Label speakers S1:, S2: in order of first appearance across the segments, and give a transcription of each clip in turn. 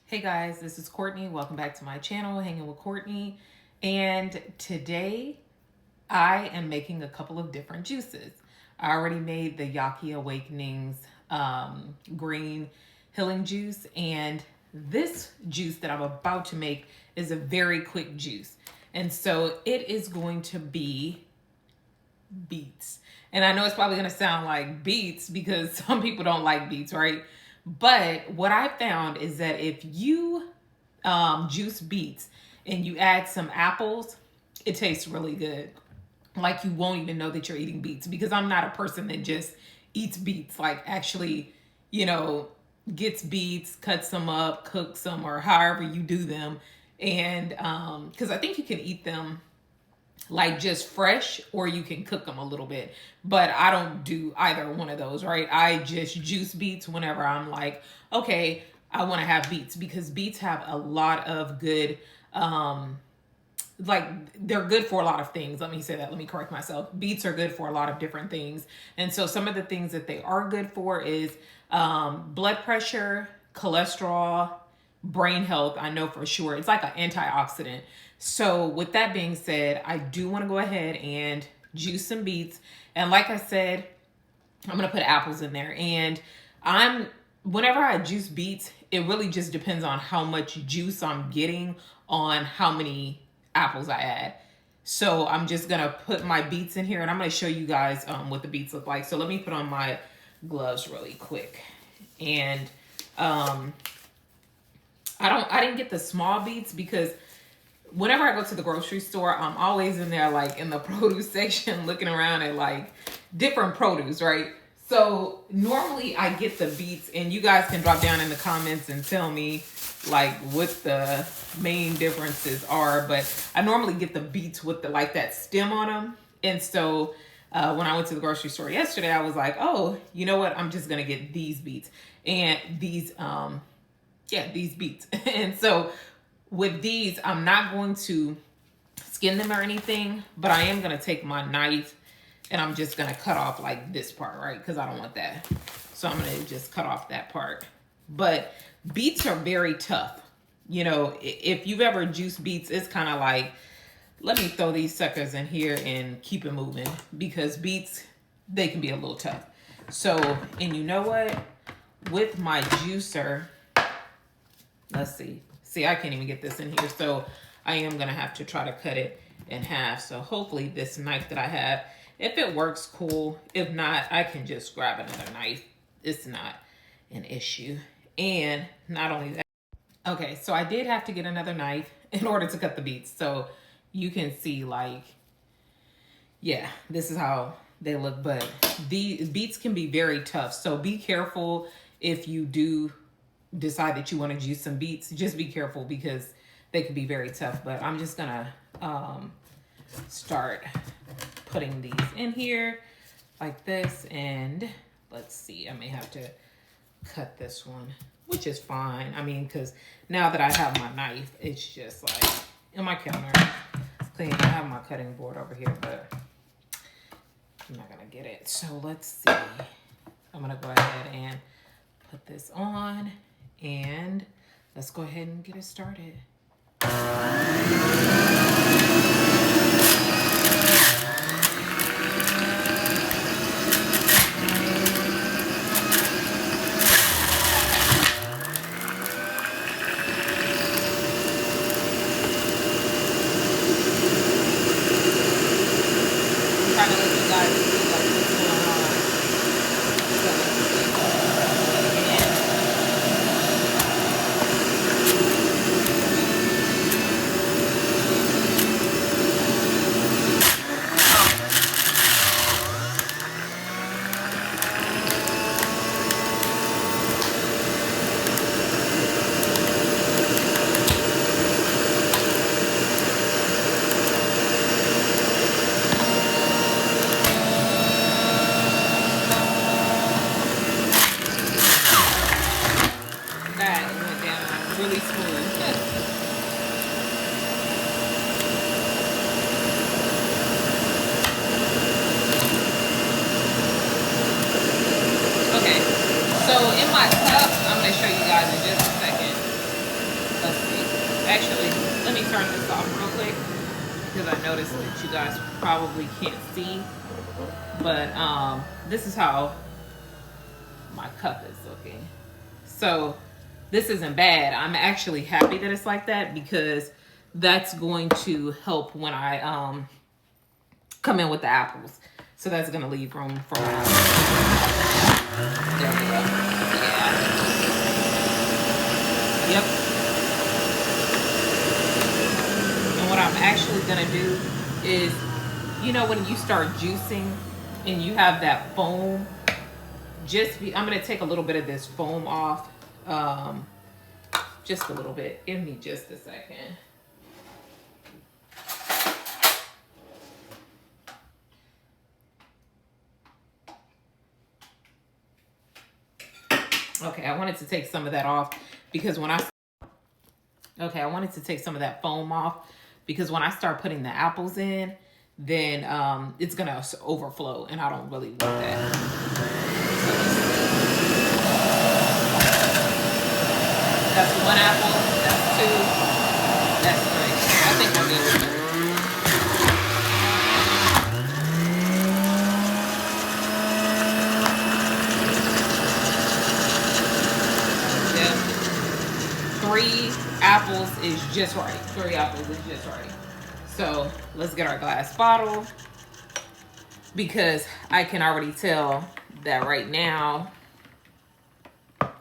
S1: Hey guys, this is Courtney. Welcome back to my channel, Hanging with Courtney. And today I am making a couple of different juices. I already made the Yaki Awakenings green healing juice, and this juice that I'm about to make is a very quick juice. And so it is going to be beets. And I know it's probably going to sound like beets because some people don't like beets, right? But what I found is that if you juice beets and you add some apples, it tastes really good. Like you won't even know that you're eating beets, because I'm not a person that just eats beets, like actually, you know, gets beets, cuts them up, cooks them, or however you do them. And because I think you can eat them like just fresh, or you can cook them a little bit, but I don't do either one of those, right? I just juice beets whenever I'm like, okay, I want to have beets, because beets have a lot of good like they're good for a lot of things. Let me say that. Let me correct myself. Beets are good for a lot of different things. And so some of the things that they are good for is blood pressure, cholesterol, brain health. I know for sure. It's like an antioxidant. So with that being said, I do want to go ahead and juice some beets. And like I said, I'm going to put apples in there. And whenever I juice beets, it really just depends on how much juice I'm getting on how many apples I add. So I'm just going to put my beets in here, and I'm going to show you guys what the beets look like. So let me put on my gloves really quick. And I didn't get the small beets because whenever I go to the grocery store, I'm always in there like in the produce section looking around at like different produce, right? So normally I get the beets, and you guys can drop down in the comments and tell me like what the main differences are, but I normally get the beets with the like that stem on them. And so when I went to the grocery store yesterday, I was like, oh, you know what? I'm just gonna get these beets and these beets. And so with these, I'm not going to skin them or anything, but I am gonna take my knife and I'm just gonna cut off like this part, right? Because I don't want that. So I'm gonna just cut off that part. But beets are very tough. You know, if you've ever juiced beets, it's kind of like, let me throw these suckers in here and keep it moving, because beets, they can be a little tough. So, and you know what? With my juicer, let's see. See, I can't even get this in here. So I am going to have to try to cut it in half. So hopefully this knife that I have, if it works, cool. If not, I can just grab another knife. It's not an issue. And not only that, okay, so I did have to get another knife in order to cut the beets. So you can see like, yeah, this is how they look. But the beets can be very tough. So be careful if you do decide that you want to juice some beets. Just be careful because they can be very tough. But I'm just going to start putting these in here like this. And let's see, I may have to cut this one, which is fine. I mean, because now that I have my knife, it's just like in my counter clean. I have my cutting board over here, but I'm not gonna get it. So let's see. I'm gonna go ahead and put this on, and let's go ahead and get it started. Trying to let you guys see like what's going on. So let's see. That went down really smooth. Okay, so in my cup, I'm gonna show you guys in just a second. turn this off real quick because I noticed that you guys probably can't see. But this is how my cup is looking. So this isn't bad. I'm actually happy that it's like that because that's going to help when I come in with the apples. So that's going to leave room for my... There we go. Yeah. Yep. And what I'm actually going to do is, you know, when you start juicing and you have that foam, I'm going to take a little bit of this foam off. Just a little bit. Give me just a second. Okay, I wanted to take some of that off because when I wanted to take some of that foam off because when I start putting the apples in, then it's gonna overflow, and I don't really want that. That's one apple. That's two. That's three. I think we're good with that. Three apples is just right. 3 apples is just right. So let's get our glass bottle because I can already tell that right now,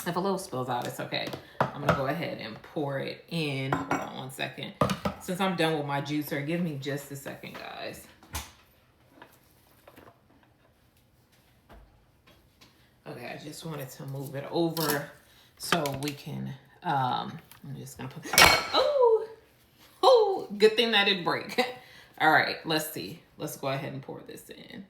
S1: if a little spills out, it's okay. I'm gonna go ahead and pour it in. Hold on one second. Since I'm done with my juicer, give me just a second, guys. Okay, I just wanted to move it over so we can, I'm just gonna put, oh, good thing that didn't break. All right, let's see. Let's go ahead and pour this in.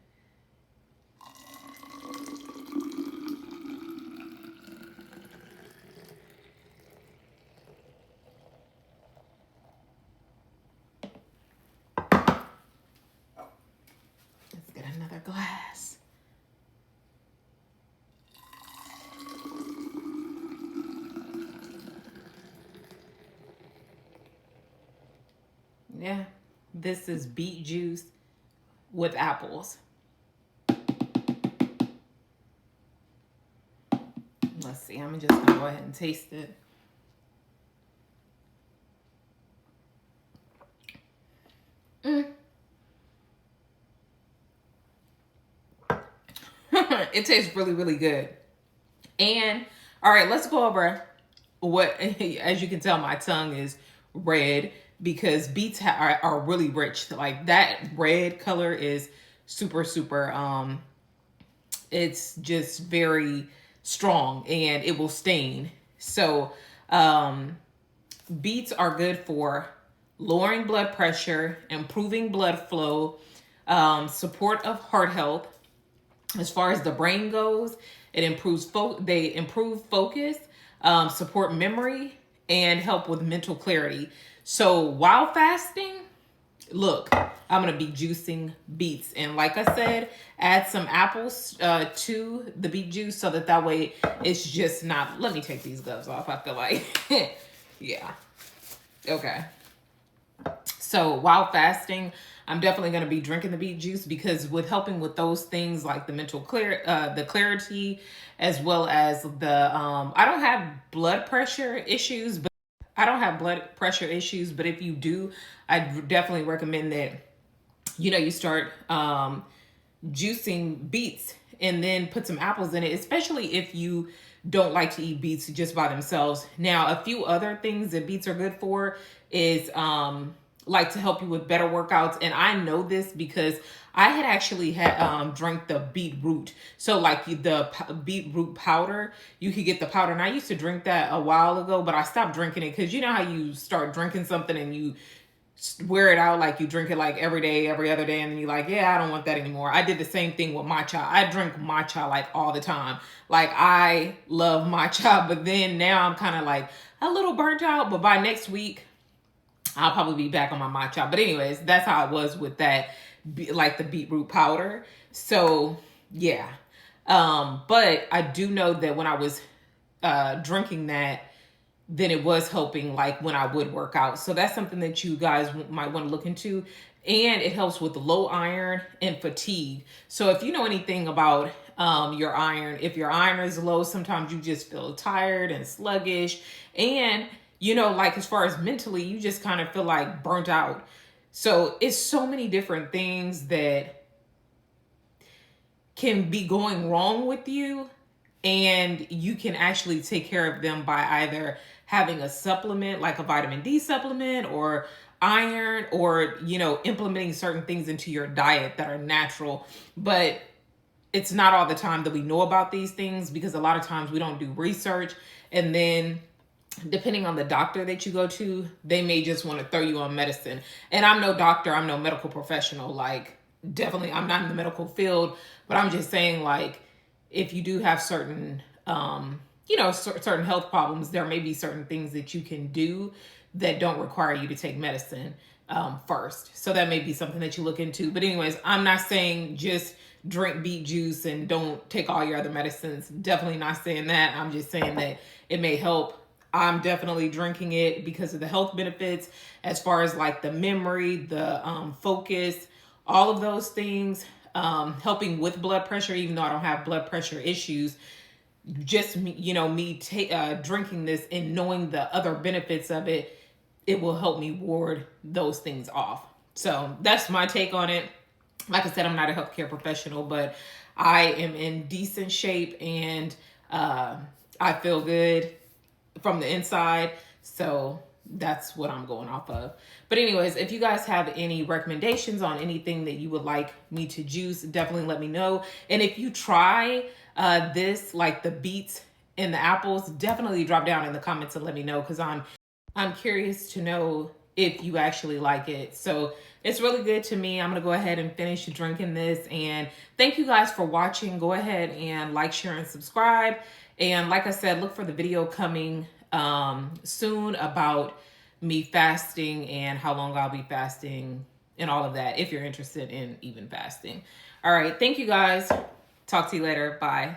S1: Let's get another glass. Yeah, this is beet juice with apples. Let's see, I'm just gonna go ahead and taste it. It tastes really, really good. And all right, let's go over what, as you can tell, my tongue is red because beets are really rich. Like that red color is super, super, it's just very strong and it will stain. So beets are good for lowering blood pressure, improving blood flow, support of heart health. As far as the brain goes, it improves they improve focus, support memory, and help with mental clarity. So while fasting, look, I'm going to be juicing beets. And like I said, add some apples to the beet juice so that way it's just not, let me take these gloves off. I feel like, yeah. Okay. So while fasting, I'm definitely going to be drinking the beet juice because with helping with those things like the mental the clarity, as well as the, I don't have blood pressure issues, but if you do, I definitely recommend that, you know, you start juicing beets and then put some apples in it, especially if you don't like to eat beets just by themselves. Now, a few other things that beets are good for is like to help you with better workouts. And I know this because I had actually drank the beetroot. So like the beetroot powder, you could get the powder. And I used to drink that a while ago, but I stopped drinking it because you know how you start drinking something and you wear it out, like you drink it like every day, every other day, and then you're like, yeah, I don't want that anymore. I did the same thing with matcha. I drink matcha like all the time. Like I love matcha, but then now I'm kind of like a little burnt out, but by next week, I'll probably be back on my matcha. But anyways, that's how it was with that, like the beetroot powder. So yeah. But I do know that when I was drinking that, than it was helping like when I would work out. So that's something that you guys might want to look into. And it helps with low iron and fatigue. So if you know anything about your iron, if your iron is low, sometimes you just feel tired and sluggish. And, you know, like as far as mentally, you just kind of feel like burnt out. So it's so many different things that can be going wrong with you, and you can actually take care of them by either having a supplement like a vitamin D supplement or iron, or you know, implementing certain things into your diet that are natural. But it's not all the time that we know about these things, because a lot of times we don't do research, and then depending on the doctor that you go to, they may just want to throw you on medicine. And I'm no doctor, I'm no medical professional. Like, definitely, I'm not in the medical field, but I'm just saying, like, if you do have certain, you know, certain health problems, there may be certain things that you can do that don't require you to take medicine first. So that may be something that you look into. But anyways, I'm not saying just drink beet juice and don't take all your other medicines. Definitely not saying that. I'm just saying that it may help. I'm definitely drinking it because of the health benefits, as far as like the memory, the focus, all of those things, helping with blood pressure, even though I don't have blood pressure issues. Just me, you know, me drinking this and knowing the other benefits of it, it will help me ward those things off. So that's my take on it. Like I said, I'm not a healthcare professional, but I am in decent shape, and I feel good from the inside. So that's what I'm going off of. But anyways, if you guys have any recommendations on anything that you would like me to juice, definitely let me know. And if you try this, like the beets and the apples, definitely drop down in the comments and let me know, because I'm curious to know if you actually like it. So it's really good to me. I'm gonna go ahead and finish drinking this, and thank you guys for watching. Go ahead and like, share, and subscribe. And like I said, look for the video coming soon about me fasting and how long I'll be fasting and all of that, if you're interested in even fasting. All right, thank you guys. Talk to you later. Bye.